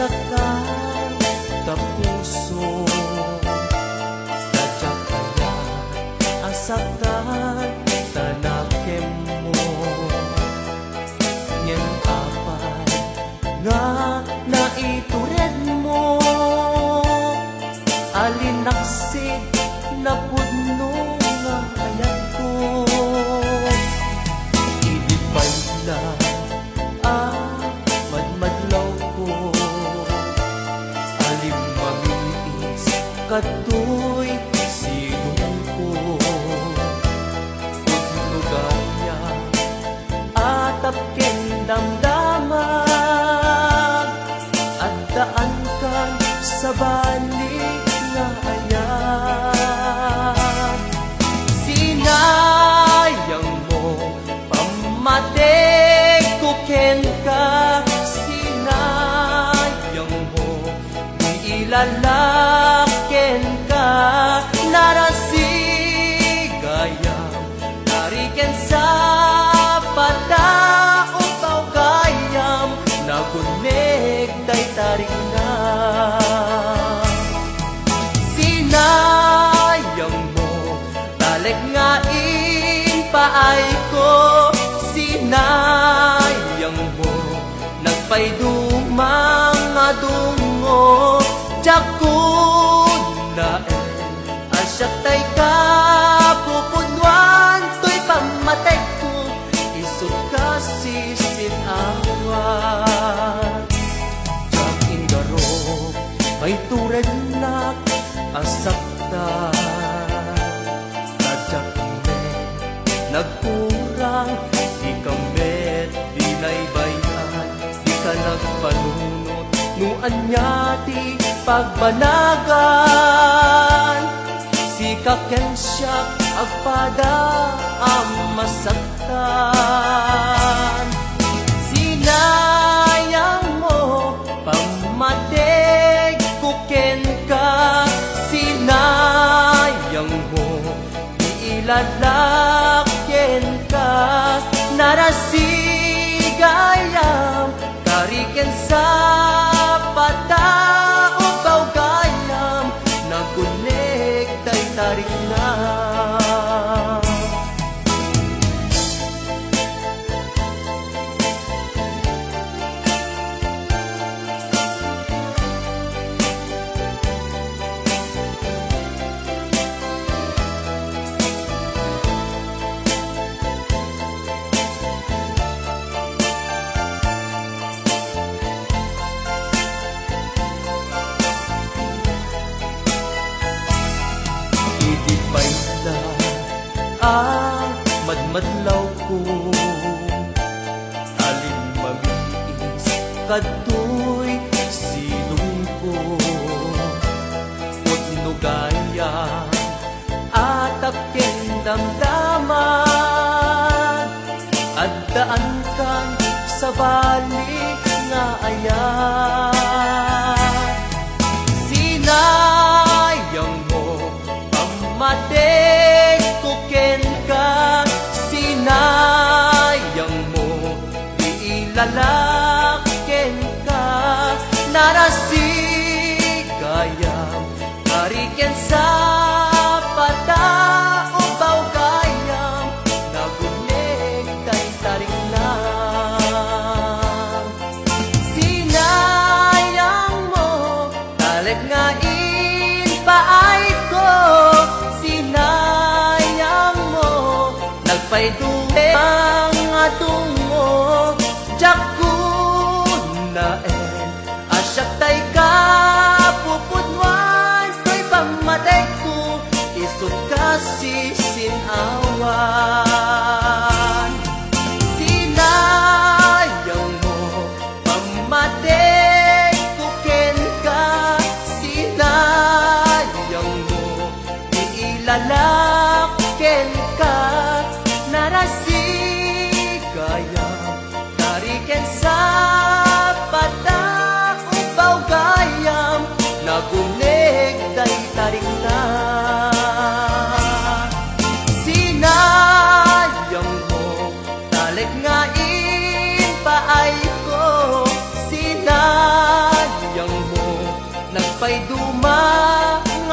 saktan kapuso. Sadya kaya asaktan tanakem mo. Ngem apay nga naitured mo. Alinaksig na pudno nga ayat ko. Ilipay lang madmadlaw ko. Alim mamiis katoy silong ko. Pudno gaya atap ken damdaman. At daan kan sa balik nga ayan. Sinayang mo pamatay ko ken ka. Sinayang mo di ilalaken ka. Narasigayang tariken sa pataopaw gayam. Nagunek tay tarik na. Sinayang mo balik nga paay ko. Sinayang mo nagpaydumang nga dungo. Jakod na asyak tay ka pupudwan. To'y pamatay ko isot ka sisinawan. Jak indarok may tured na asaktan. Sadyak me nagkurang di kamet binaybayan. Di ka nagpanunot nuan niya ti pagbanagan. Si kaken siya agpada ang masaktan. Sinayang mo pamatay ko ken ka. Sinayang mo iilalaken ka. Narasigayam tariken sa pataopaw gayam. Nagunek tay tarik na. Madmadlaw ko. Alin mamiis katoy silong ko. Pudno gaya atap ken damdaman. At daan kan sa balik nga ayan. Sinayang mo pamatay ko ken ka. Sinayang mo di ilalaken ka. Narasigayam tariken sa pataopaw gayam. Nagunek tay tarik na. Sinayang mo talag nga paay ko. Sinayang mo nagpaydumang atungo. Jakod na asyak tay ka pupudwan. To'y pamatay ko isot ka sisinawan. Sinayang mo pamatay ko ken ka. Sinayang mo iilalaken ka. Narasigayam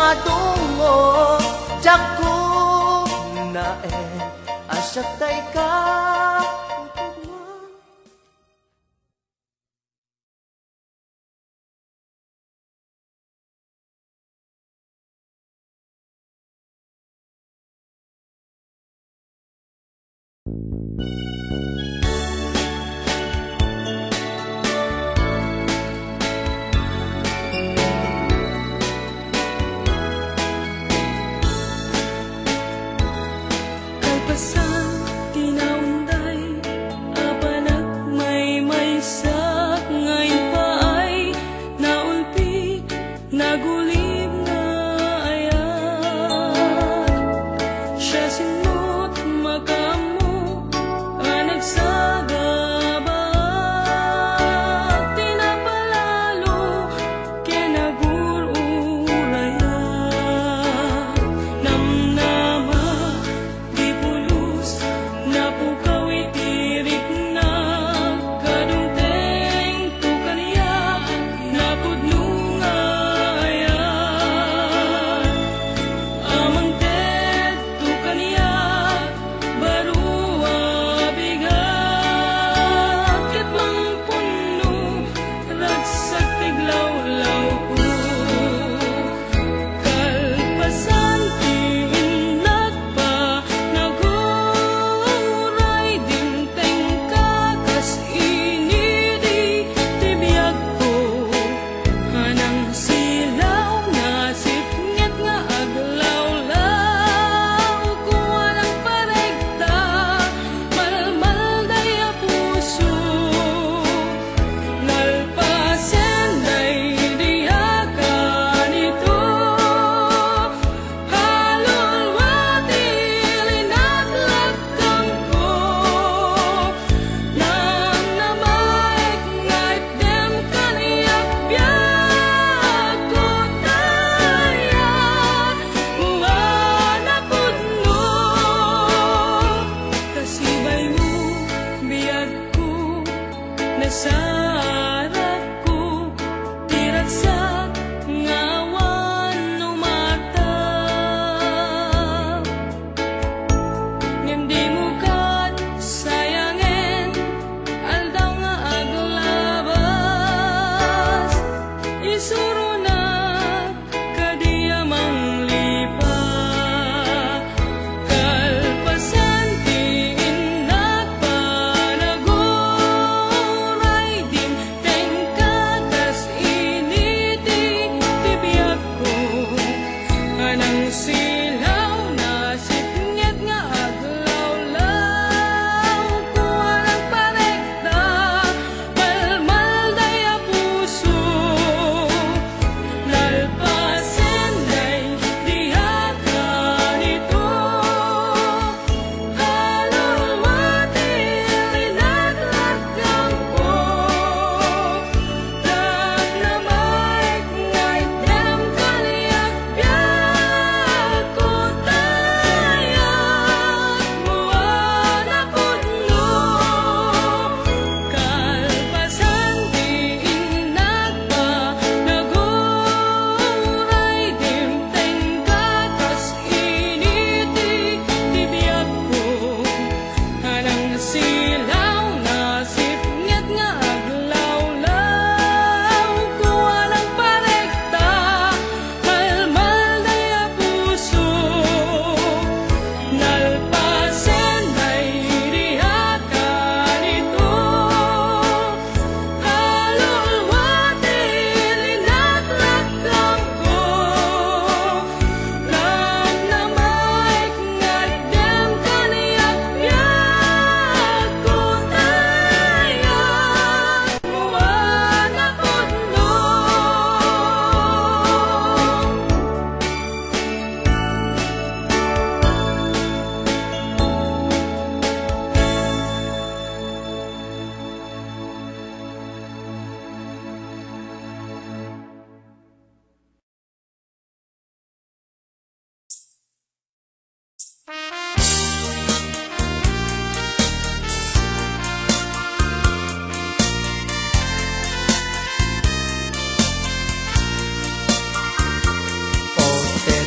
madungo Jaku nae asyak tay ka Kalpasan, tinaw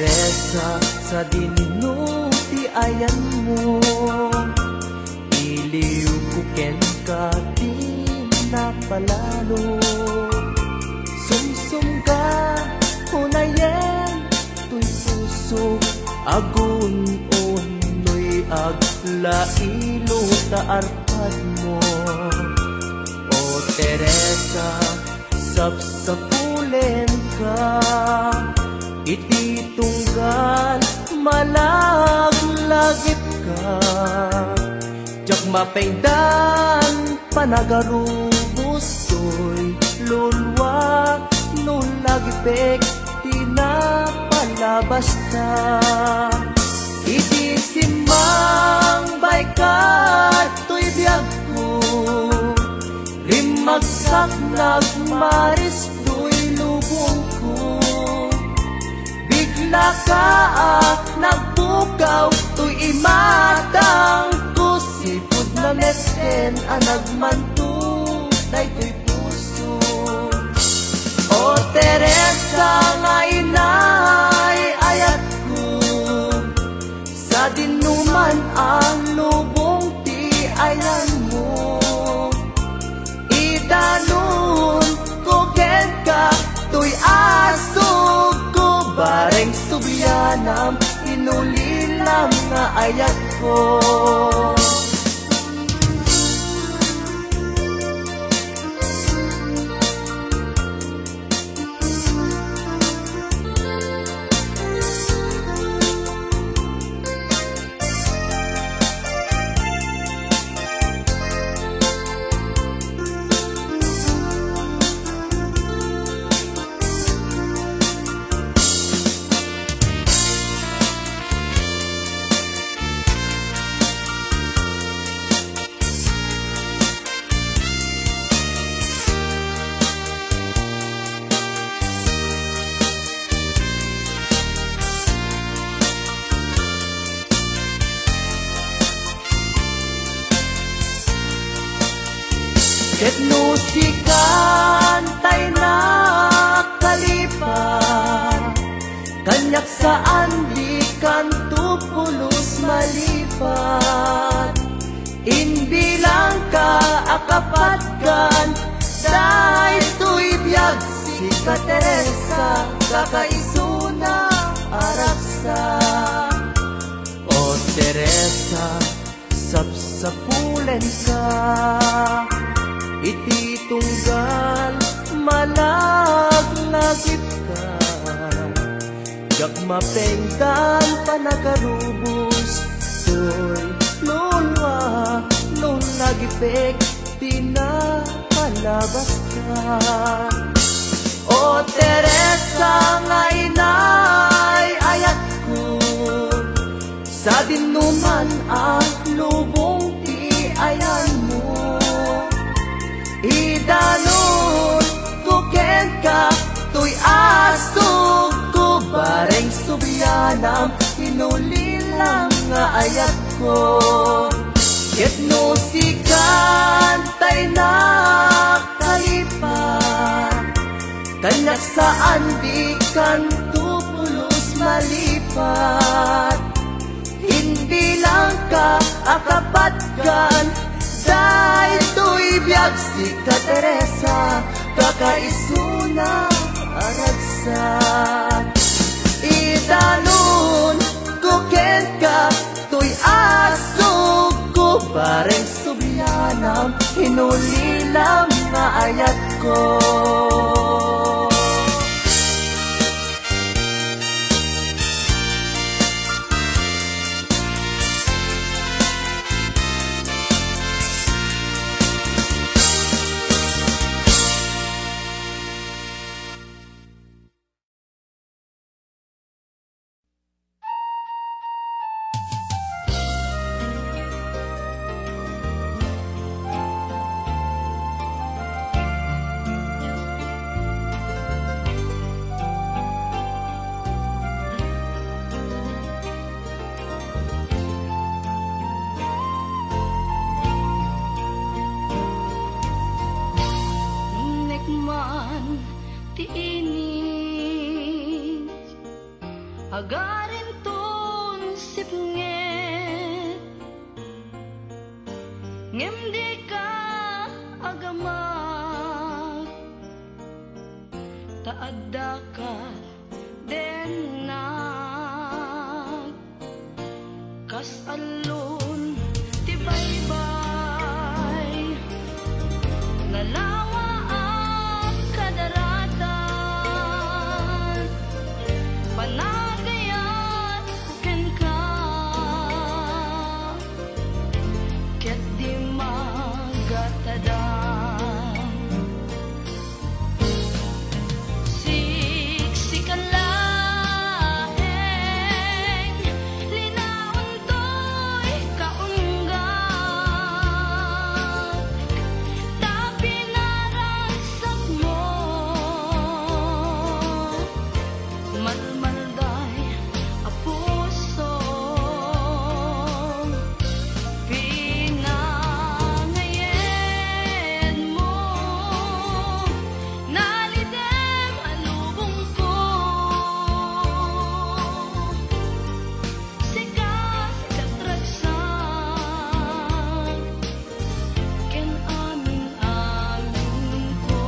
Teresa, sa dinuti ayan mo, iliw ko ken ka di napalalo. Sumsum ka, hunayen, tuy puso, agun unoy aglailo taarpad mo. O Teresa, sapsapulen ka, iti tunggal malaglagip ka. Jak mapengdan panagarubos to'y lulwa nung lagipek tinapalabas ta. Iti simang baykat to'y biyag ko, rimagsak nagmaris to'y lubong ko. Bigla ka nagbukaw to'y imatang ko, sipod na mesken anagmantunay to'y puso. O Teresa, nga inay ayat ko, sa dinuman ang lubong ti ayan mo. Idanon ko ken ka to'y asog ko, bareng subyanam inulilang nga ayat ko. Ket no sikan tay na kalipat, kanyak saan di kan tupulos malipat. Inbilang ka akapat kan, dahil to'y biyag si ka Teresa, kakaisuna aragsa. O Teresa, sapsapulen ka, iti tunggal malaglagip ka. Jak mapengdan panagarubos to'y lulwa nung lagipek tinapalabas ka. O Teresa, nga inay ayat ko, sa dinuman ang lubong ti ayan mo. Idanon ko ken ka to'y asog ko, bareng subyanam inulilang nga ayat ko. Ket no sikan tay na kalipat, kanyak saan di kan tupulos malipat. Hindi lang ka akapat kan, dahil to'y biyag si ka Teresa, kakaisuna aragsa. Idanon ko ken ka to'y asog ko, bareng subyanam hinulilang nga ayat ko. agarin ton sipnget ngem di ka agamak taadda ka den nak kas alun ti baybay nalawa ang kadaratan panagayan ken ka ket di magatadang siksikan laeng linaon to'y kaunggak tapi naragsak mo malmalday a puso pinangayen mo nalidem alubong ko sikas katragsak ken amin-amin ko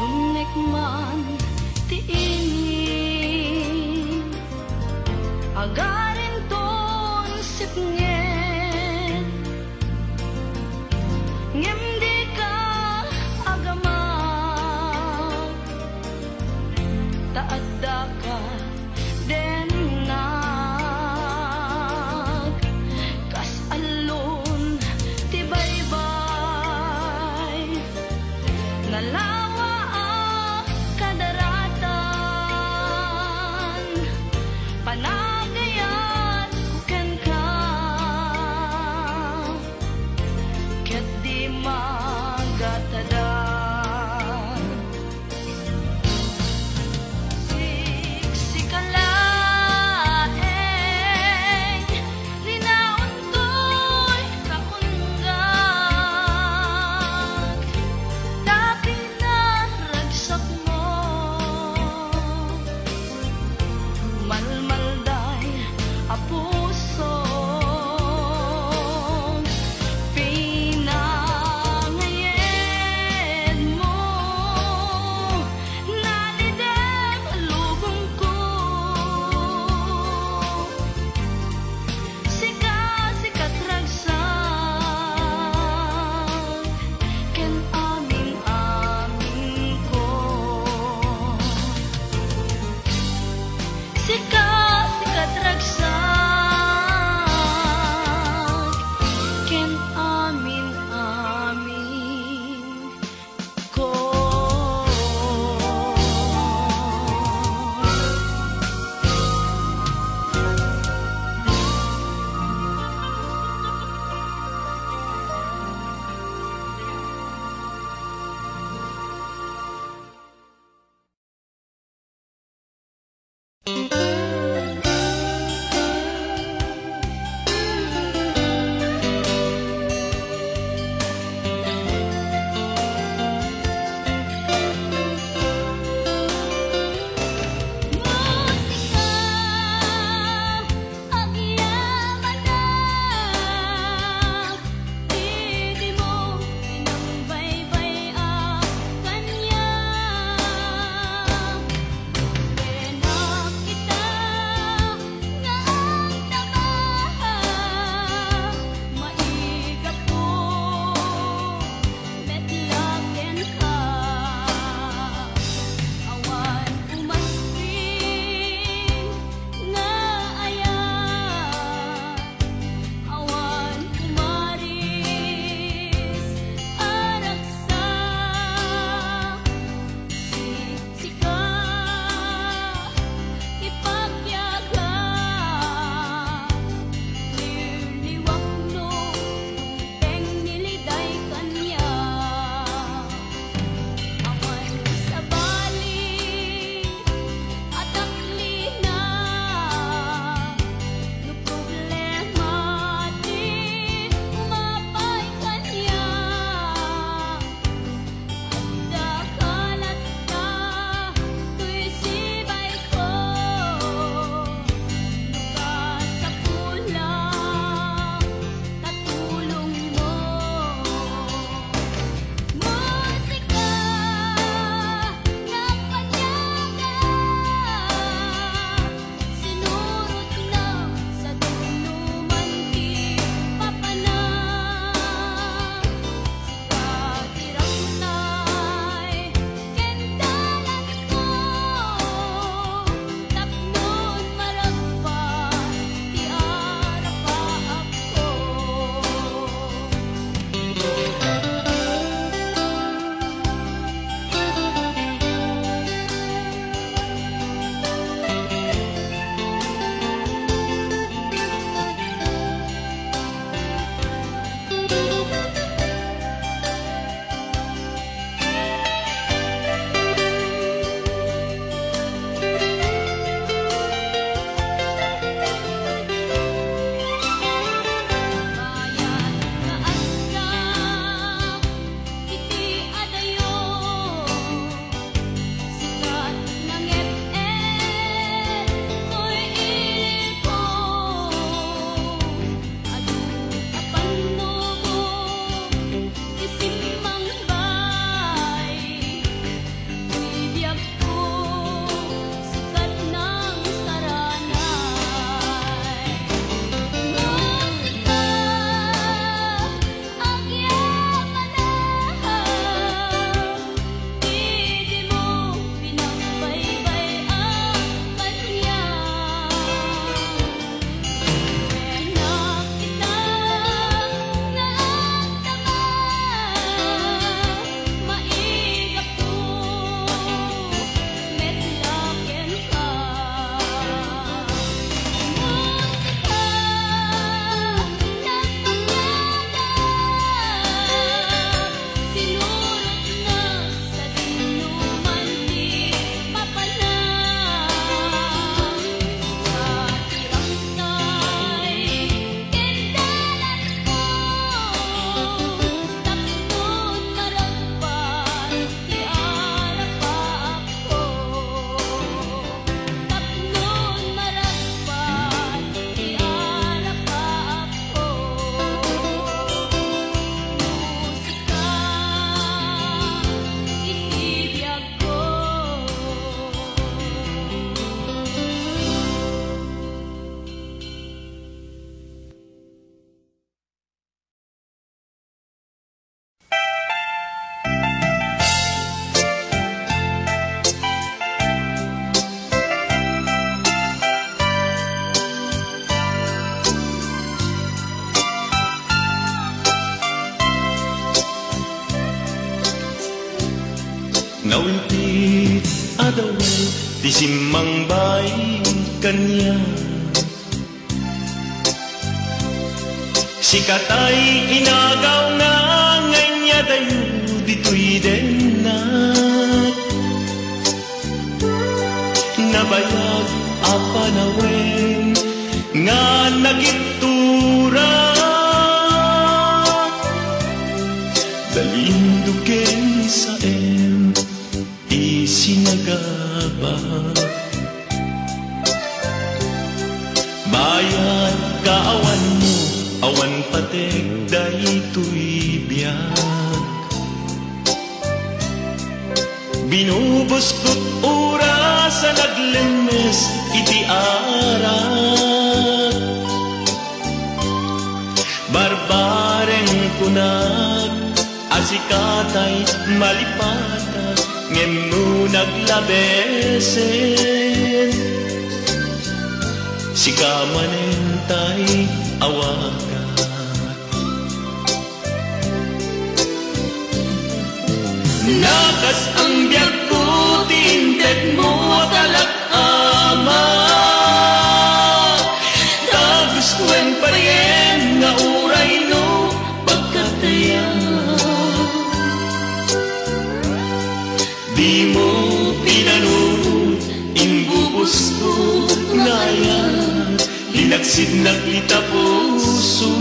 Lumnek man ti ini agarin ton sipnget ngem di ka agamak taadda ka den nak kas alun ti baybay nalawa ang kadaratan panagayan ken ka ket di magatadang siksikan laeng linaon to'y kaunggak tapi naragsak mo malmalda Naulpit adaway di simmang bay kanya. Sikatay inagaw na nganya dayo dito'y denat. Nabayag apanawen nga nagiturat. Dalinduken sa isinagaba. Bayad kaawan mo, awan patek daytoy biyag. Binubos ko't oras sa naglemes iti arat. Barbareng kunag asikatay malipatag ngem no naglabesen. Sikamanentay awagat. Nakas ang biyag ko tinted mo talak-ama. Tagustuhan pa rin nga uray no pagkataya. Di mo pinanunod imbubos ko ngayon. Linaksid nakita puso.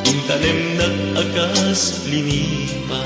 Intanem nag-agas linipa.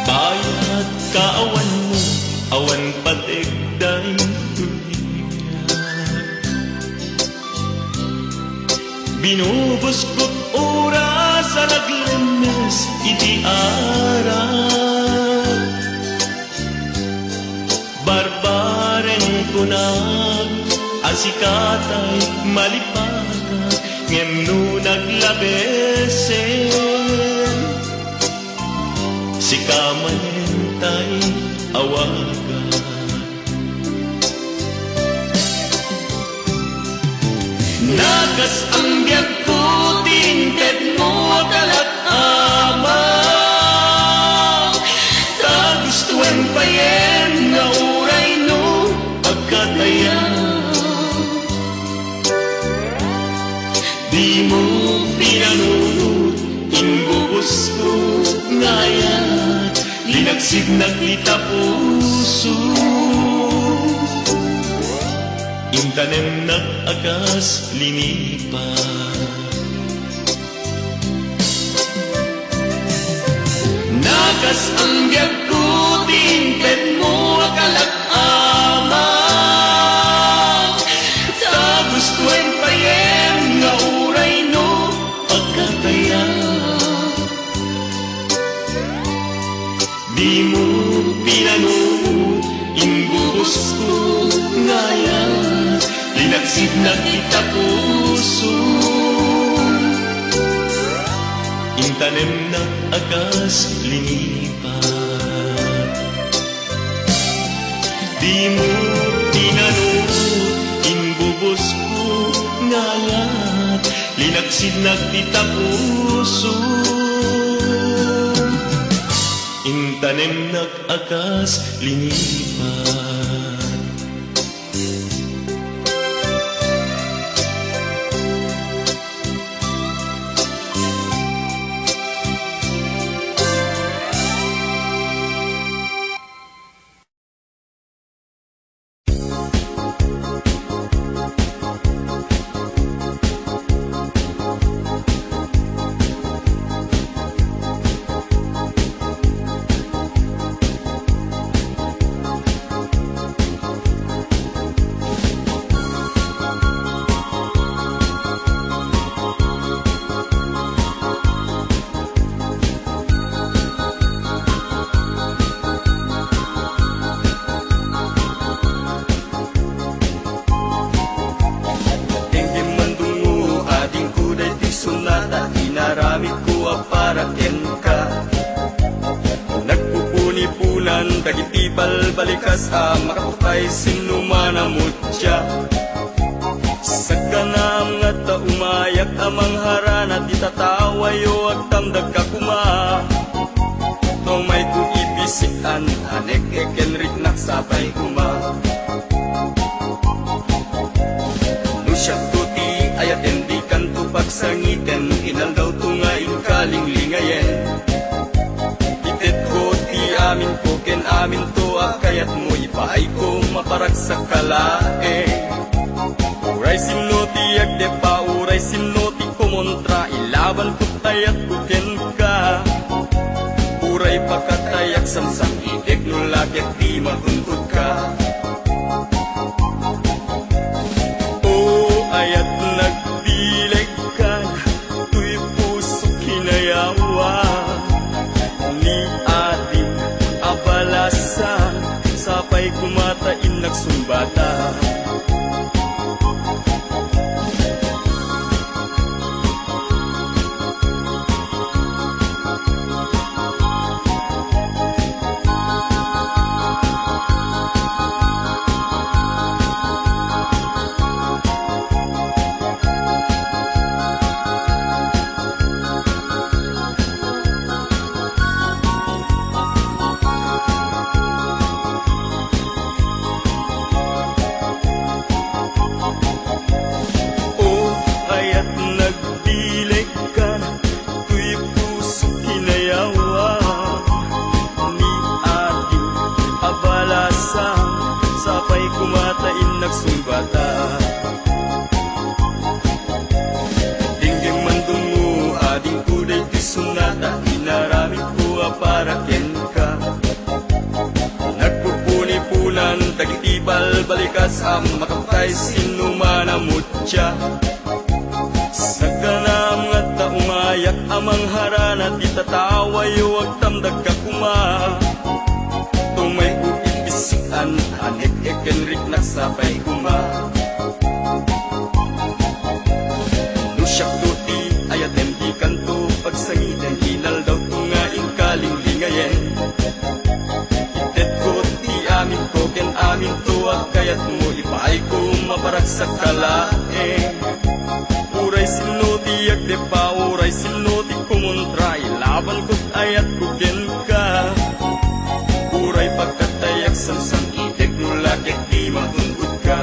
Bayad kaawan mo, awan patek daytoy. Binubos ko't oras sa naglemes iti arat. Barbareng kunag asikatay malipatag ngem no naglabesen. Sikamanentay awagat. Nagas ang biyag ko tinted mo talak-ama. Tagustuhan pa yen nga uray no pagkataya. Di mo pinanunod imbubos ko ngayon. Linaksid nakita puso. Intanem nag-agas linipa. Nakas ang biyag ko tinted mo kalak-ama. Tagustuhan pa yen nga uray no pagkataya. Di mo pinanunod imbubos ko ngayon. Linaksid nakita puso. Intanem nag-agas linipa. Di mo pinanunod imbubos ko ngayon. Linaksid nakita puso. Intanem nag-agas linipa. paraken ka. Nagpupuni-punan dagiti balbalikas makapay sinumanamutya. Sa kanam nga ta umayak amang harana di tatawayo ag tamdag ka kuma. Tomay ku ibisikan anek ekenrik naksabay kuma. Nusyak tuti ayat endi kanto pagsangiten inaldaw tungain kalinglingayen. Itet ko ti amin ko ken amin to akayat mo ipaay ko maparag sa kalae. Uray sinoti agde pa uray sinoti kumontra ilaban ko tayat ko ken ka. Uray pakatayak samsam idek nulakit di matuntut ka. Ayat nagdileg ka tuy puso kinayawa ni ating abalasa sapay kumatain nagsumbata. Sapay kumatain nagsumbata. Dingging mandungo ading kuday ti sunata inaramin ko paraken ka. Nagpupuni-punan dagiti balbalikas makapay sinumanamutya. Sa kanam nga ta umayak amang harana di tatawayo ag tamdag ka kuma. Tumay bisikan anek ekenrik naksabay kuma. Nusyak tuti ayat endi kanto pagsangiten inaldaw tungaing kalinglingayen. Itet ko ti amin ko ken amin to akayat mo ipaay ko maparag sa kalae. Uray sinoti agde pa uray sinoti kumontra ilaban ko't ayat ko ken ka. Uray pagkatayak samsam idek nulakit di matungkod ka.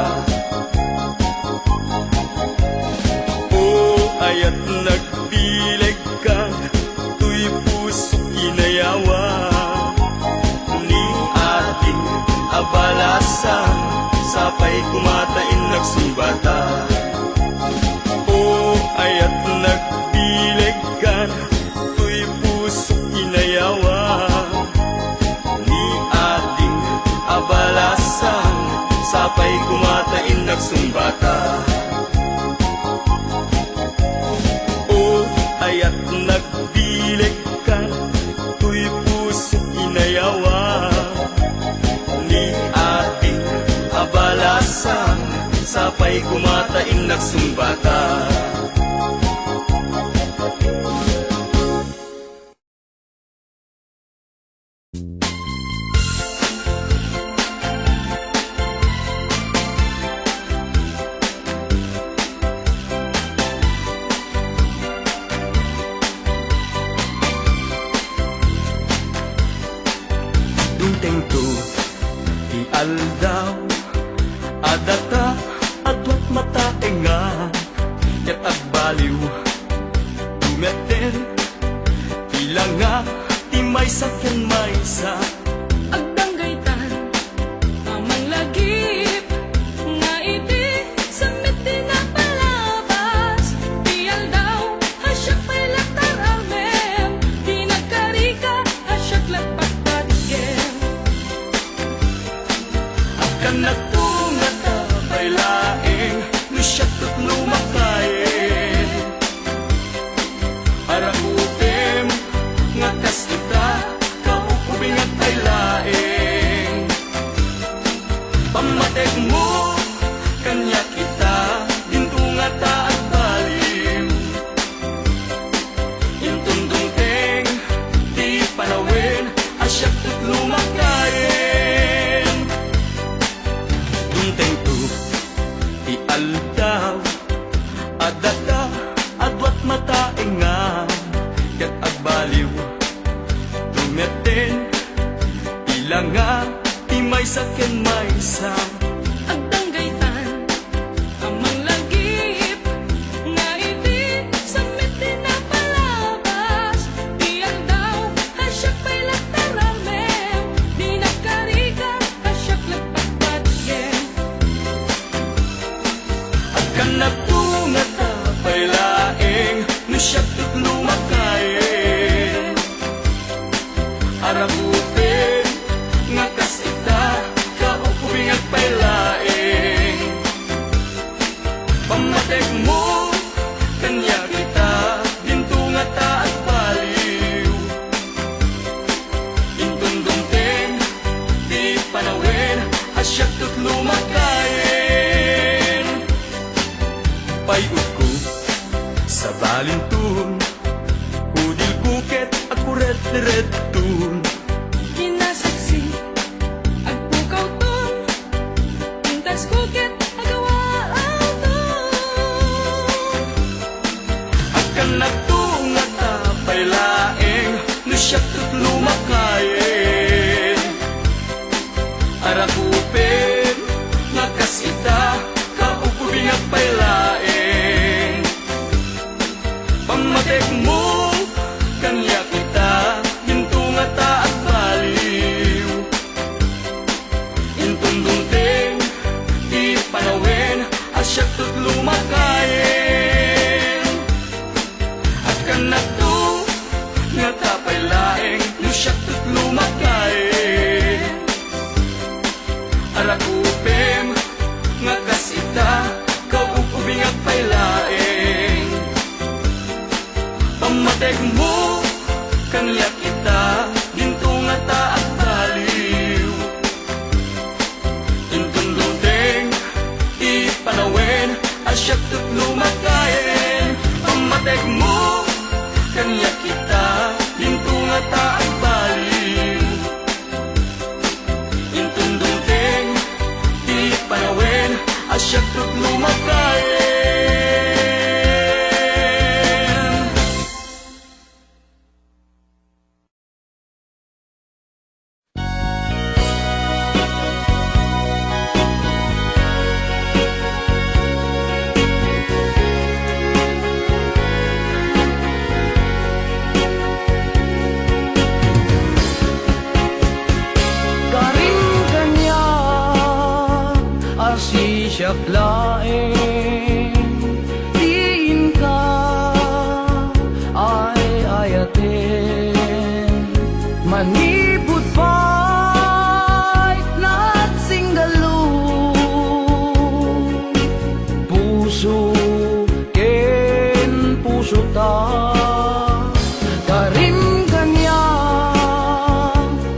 Ayat nagbileg ka tuy puso kinayawa ni ating abalasa sapay kumatain nagsumbata. Ayat nagbileg ka tuy puso kinayawa ni ating abalasan sapay kumatain nagsumbata. Ayat nagbileg ka tuy puso kinayawa ni ating abalasan sapay kumatain nagsumbata. Tengto ti aldaw adata adwat mataenga ket agbaliw tumeten ilanga ti maysa ken maysa Agdanggaytan amang lagip nga iti samit di napalabas. Di aldaw hasyak pa'y laktar amen. Di nagkarika hasyak lagpak patigem. akan natungat abay laeng nusyat tut lumakayen arakupem nga kas kita kaupubing at ay saken maysa. Agdang gaytan, amang lagip, nga iti samit dinapalabas. Di aldaw, hasyak pa'y lagtaramem, di nakarika, hasyak lagpagpatgen. At kanak tunga tapay laeng, no siyak tutlo makayen. Arakupin, nga kasita, kaupubing at pailaeng. Pamatek mo, kanya kita, dinto nga taat baliw. Intundungteng, di panawin, asyak tutlo makayen. Payud ko sa balintun, udil buket ako red-red-tun. Kinasaksi, agpukaw ton, pintas kukit, agawaaw ton. Akan nagtunga tapay laeng, no siyak tutlo makayen. Arakupin, nakasita, kaupubing at pailaeng. Pamatek mo, kanya kita, ginto nga taat baliw. Intundungteng, di panawin, asyak tutlo makayen. Akan nagto, nga tapay laeng, no siyak tutlo makayen. Arakupem, nga kasita, kaupubing at pailaeng. Pamatek mo, kanya kita, ginto nga taat baliw. Intundungteng, ipanawin, asyak tutlo makayen. Pamatek mo, kanya kita, ginto nga taat baliw. Intundungteng, ipanawin, asyak tutlo makayen. Karing kanya asi siyak laeng, diin ka ay ayaten. Manipud pa'y natsinggalo, puso ken puso ta. Karing kanya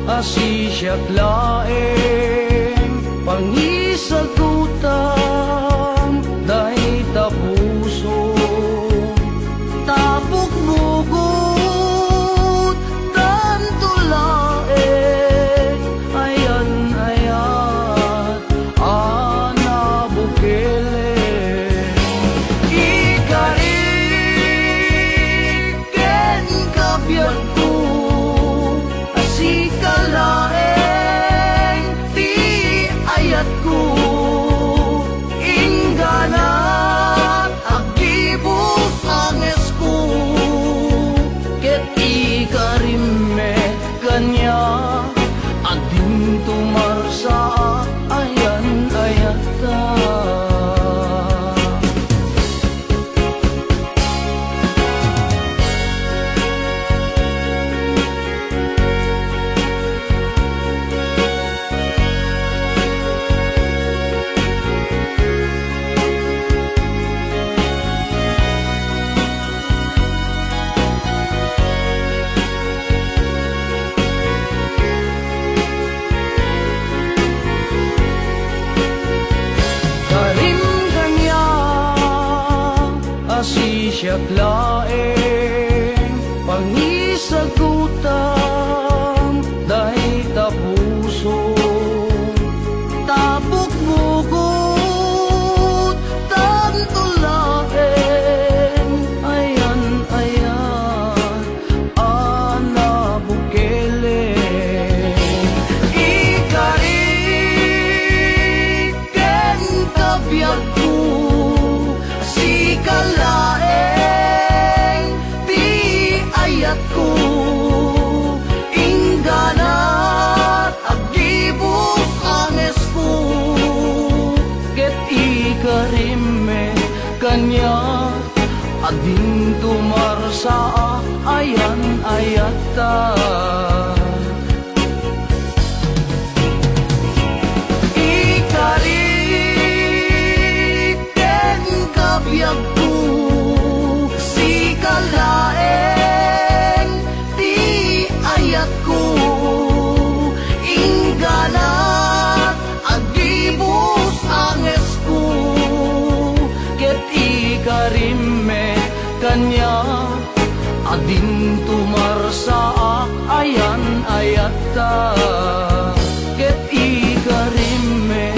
asi siyak laeng, pangisagutan dahi tapuso. Tapok bugot tanto laeng, ayan ayat ana bukele. Ikariken kabiyan ko, asika laeng, ti ayat ko. Ingganat agibus anges ko, ket ikarime kanya ading tumarsa ayan ayat ta. Karing kanya asi siyak laeng, pangisagutan dahi tapuso. Tapok bugot tanto laeng, ayan ayan ana bukele. Ikari ayat ko ingganat agibus anges ko ket ikarime kanya ading tumarsa ayan ayata ikariken kabiyag ko si kalaeng ti ayat ko ingganat agibus anges ko ket ikarime kanya adin tumarsa ayan ayata ket ikarime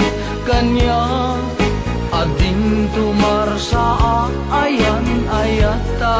kanya adin tumarsa ayan ayata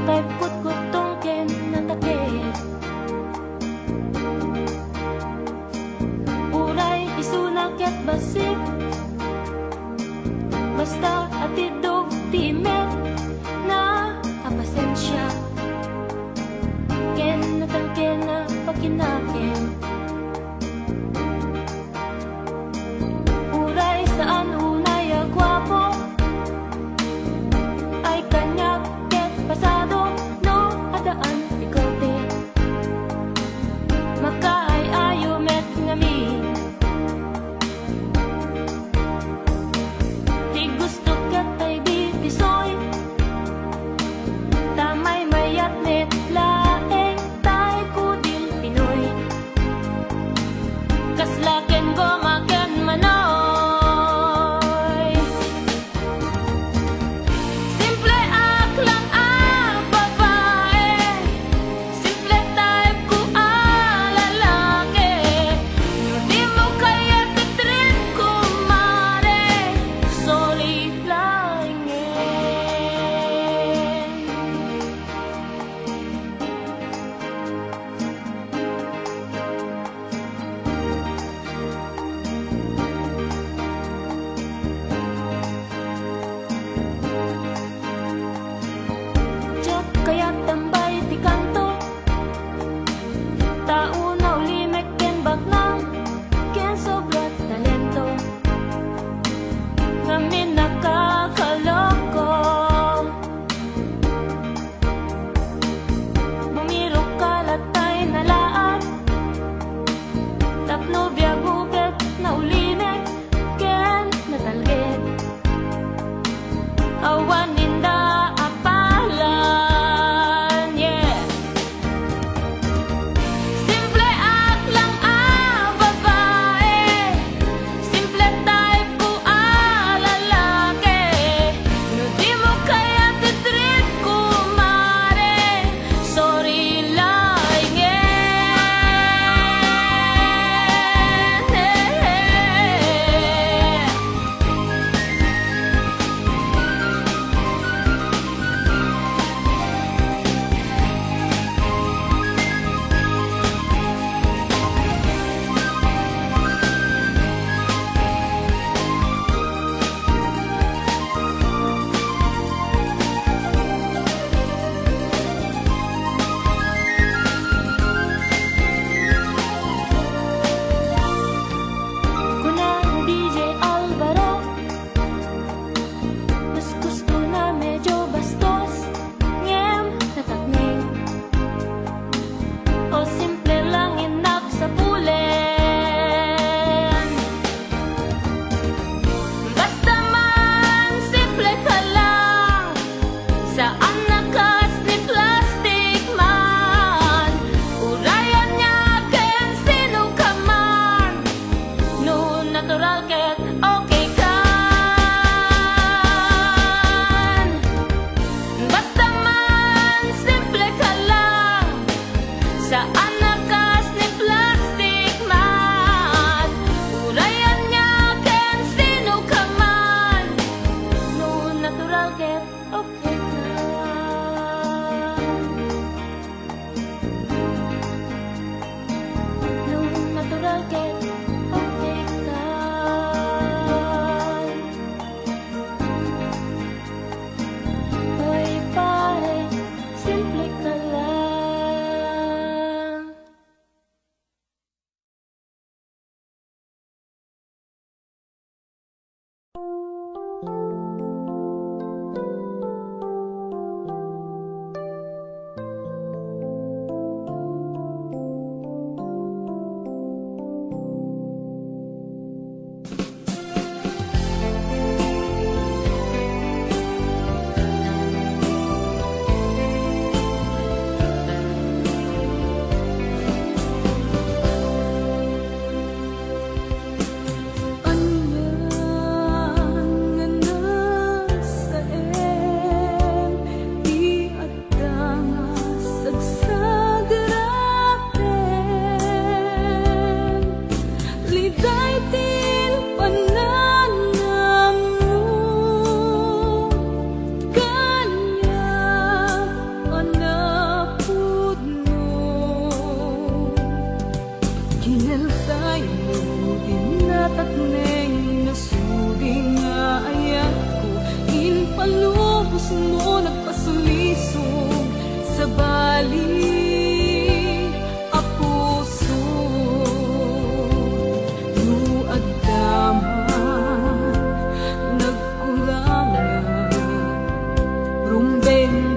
type kut-kutong ken natakit. Uray isunak ket basik, basta atidog timet na apasensya. Ken natangken na pagkinaken. Uray saan unay agwapo, ay kanyak ket pasado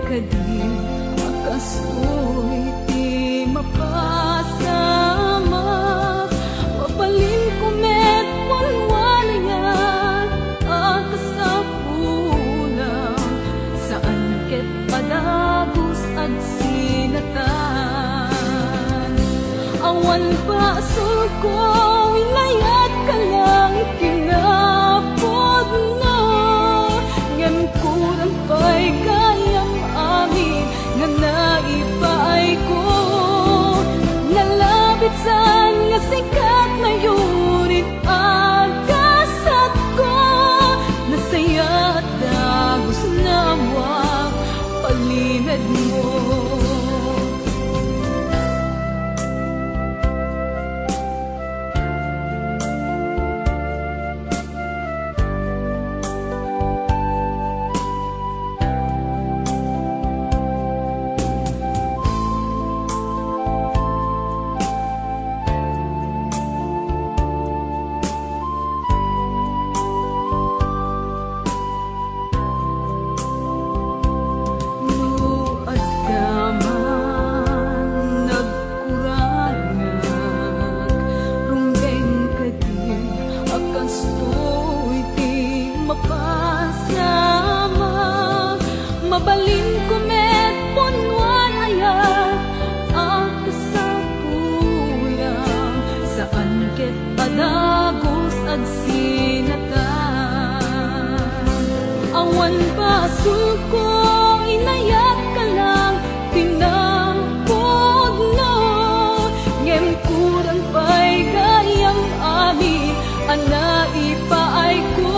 kadi akastoy ti mapasama Mapalin kumet walwalayan akasapulang Saan ket padagos at sinatan Awan pa sulko inayat ka lang kinapod na Ngem kurang pa'y kayang amin nga naipaay ko Nalapit saan nga sikat na yurit agasat ko Nasaya at dagos na wag palinad mo Mabalin kumet punwan ayat akasapulang Saan ket adagos at sinatan Awan basul ko inayat ka lang tinampod na Ngem kurang pa'y gayang amin anaipaay ko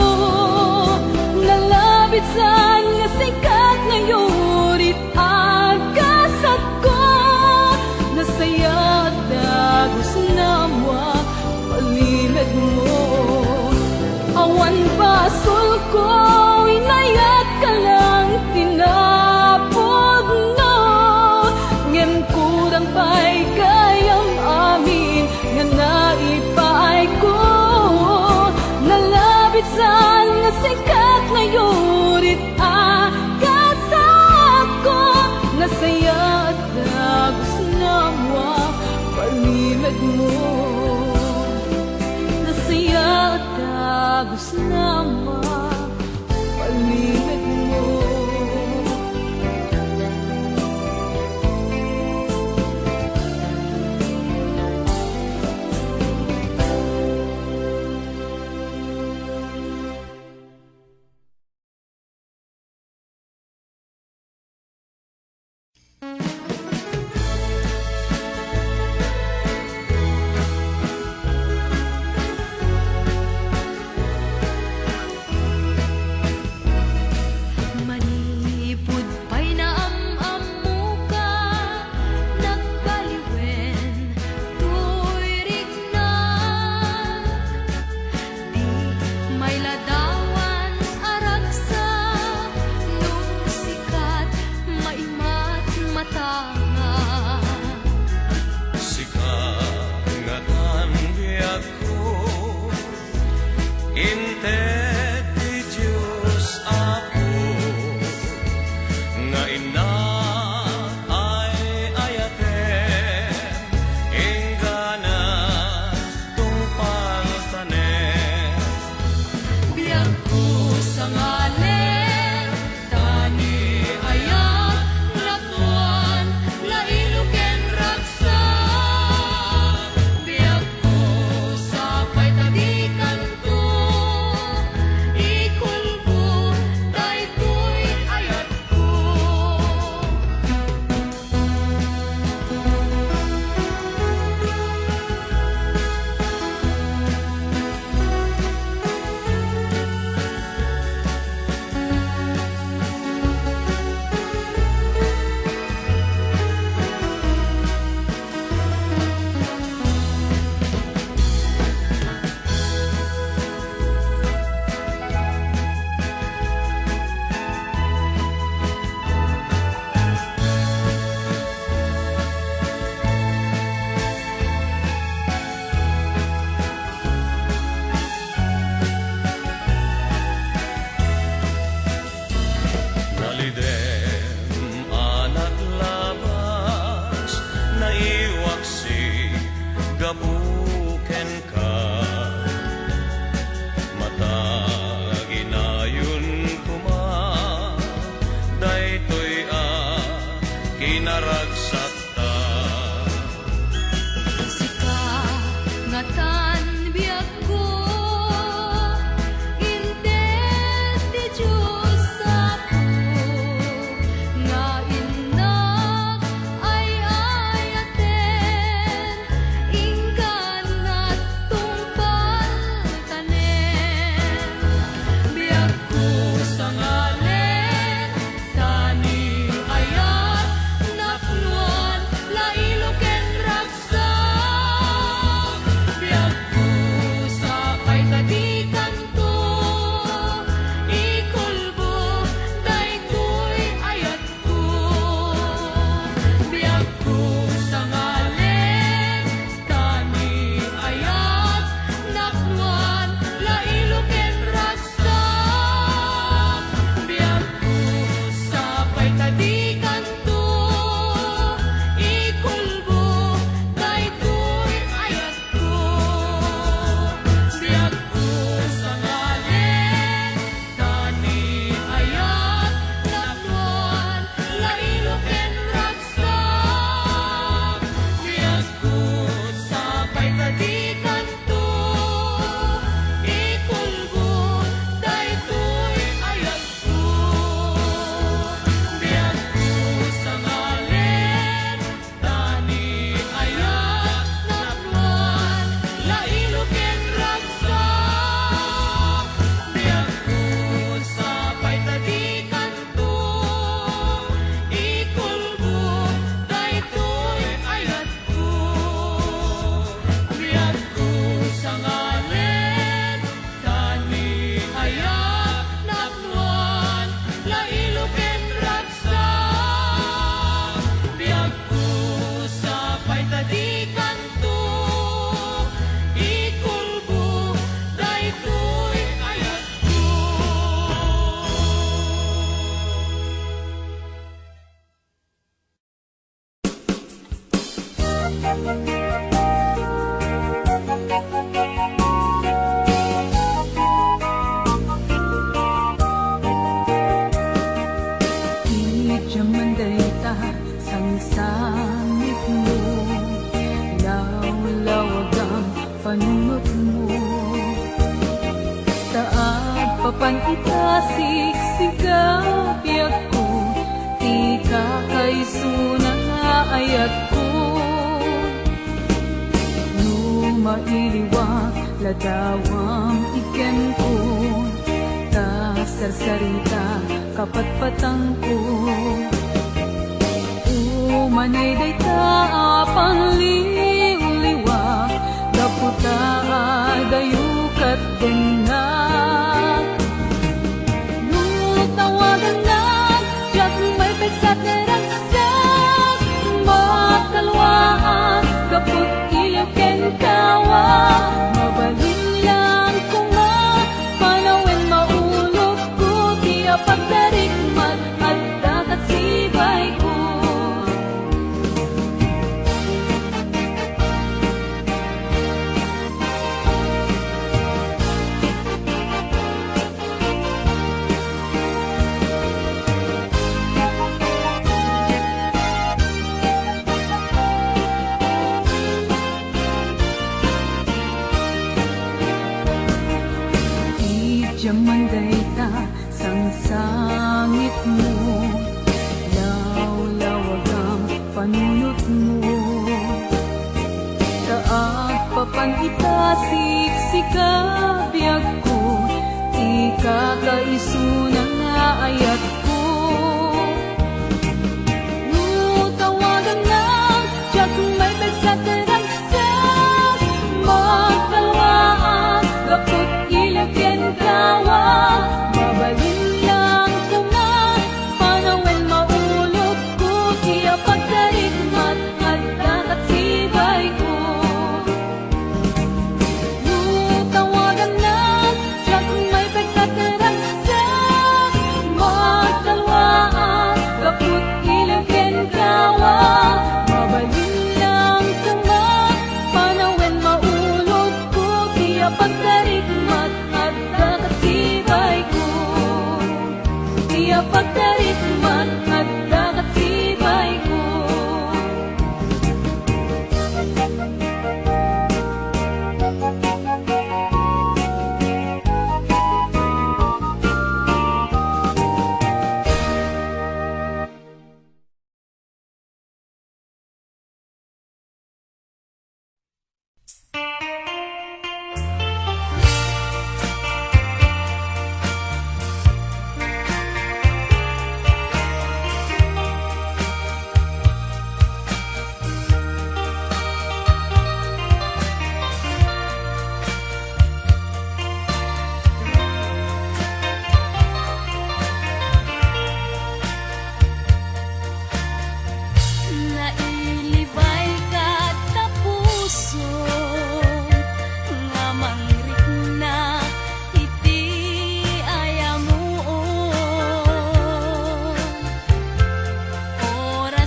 Nalabit saan nga sikat na yurit agasat ko Nasaya at dagos na wag palinad mo Awan basul ko inayat ka lang aragsakta. Sika nga tan biag ko, indes ti Diyos ako, nga inak ay ayaten, ingkan at tumbal tanen. Biag ko sa ngalen, tani ayat, naknuan, lailo ken ragsak. Biag ko sa paitadikan to, ikulbo, daytoy ayat ko. Biag ko sa ngalen, tani ayat, naknuan, lailo ken ragsak. Biag ko sa paitadikan to, ikulbo, daytoy ayat ko. Biag ko sa ngalen, tani ayat, naknuan, lailo ken ragsak. Biag ko sa paitadikan to, ikulbo, daytoy ayat ko. Biag ko sa ngalen, tani ayat, naknuan, lailo ken ragsak. Biag ko sa paitadikan to, ikulbo, daytoy ayat ko. Biag ko sa ngalen, tani ayat, naknuan, lailo ken ragsak. Biag ko sa paitadikan to, ikulbo, daytoy ayat ko. Ijaman dayta sangsangit mo, lawlawag ang panunot mo. Taag papan itasiksigaw biag ko, ti kakaisuna ayat ko. Mailiwag ladawang iken ko, sarsarita kapatpatang ko. Umanay dayta pangliw-liwag, daputa adayukat denak. Nutawagan na, diyak may pegsat na ragsak, makalwaan, kaput ilaw ken kawa. Mabalin lang ko nga, panawin maulog ko, tiya pagdarikmat at dakat sibay ko. Diyaman dayta sangsangit mo, lawlawag ang panunot mo. Taag papan itasiksika biag ko, ikakaisuna nga ayat ko. Nutawagan na, diyak may begsat na ragsak, magkalwaan, kaput ilaw ken kawa. Mabalin lang ko nga, panawin maulog ko, tiya pagdarikmat at dakat sibay ko. Nutawagan na, diyak may begsat na ragsak,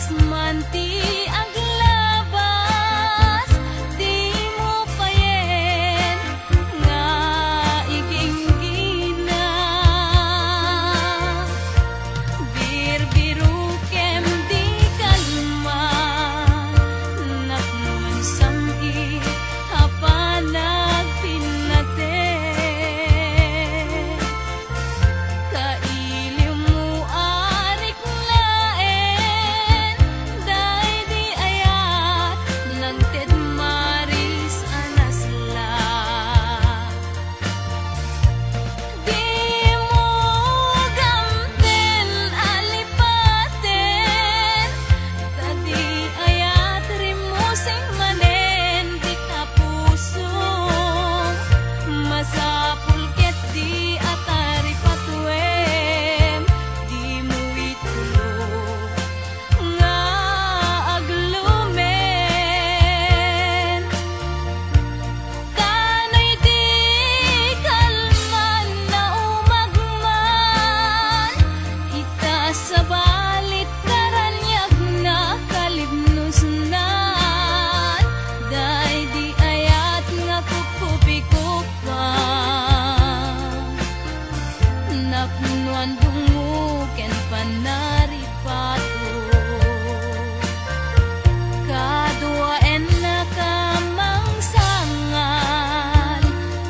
Kas manti aglabas, di mo payen nga iginggina. Birbiru kem di kalma, naknuan sami hapanag pinate. Kailiw mo arik laen, day di ayat nagted maris anasla. Di mo gamten alipaten, tadi ayat rimusing manen di kapuso. Masapul ket di atari patuem, di mo itulo nga aglumen. Kanay di kalman na umagman, ita sa balit karanyag na kalibnusnan. Day di ayat nga kukupikupan, napnuan dunguken panaripato. Kaduaen na kamangsangan,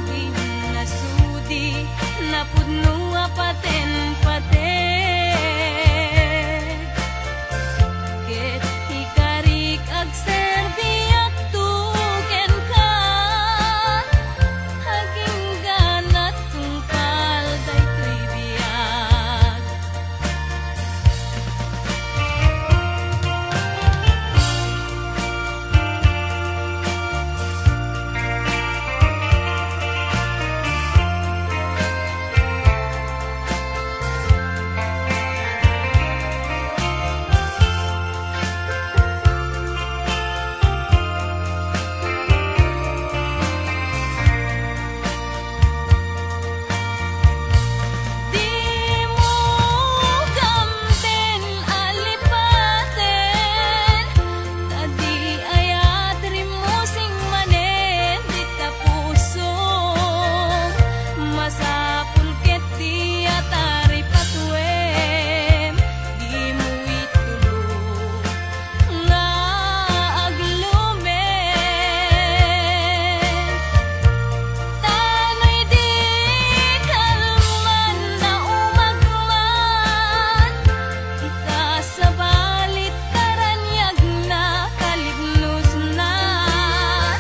di nasudi napudno paten-paten. Ket hikarik ag serbiak tuken ka, haging ganat tungkal daytoy biag. Di mo gamten alipaten, tadi ayat rimusing manen di tapuso. Masapul ket di atari patuem, di mo itulo nga aglumen. Tanoy di kalman na umagman, ita sa balit karanyag na kalibnusnan.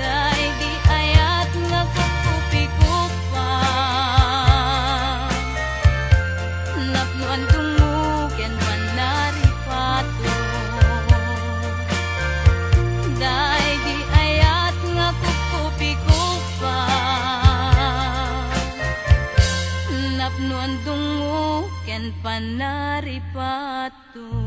Day di ayat nga kukupikupan, napnuan tunguken panaripato. Day di ayat nga kukupikupan, napnuan tunguken panaripato.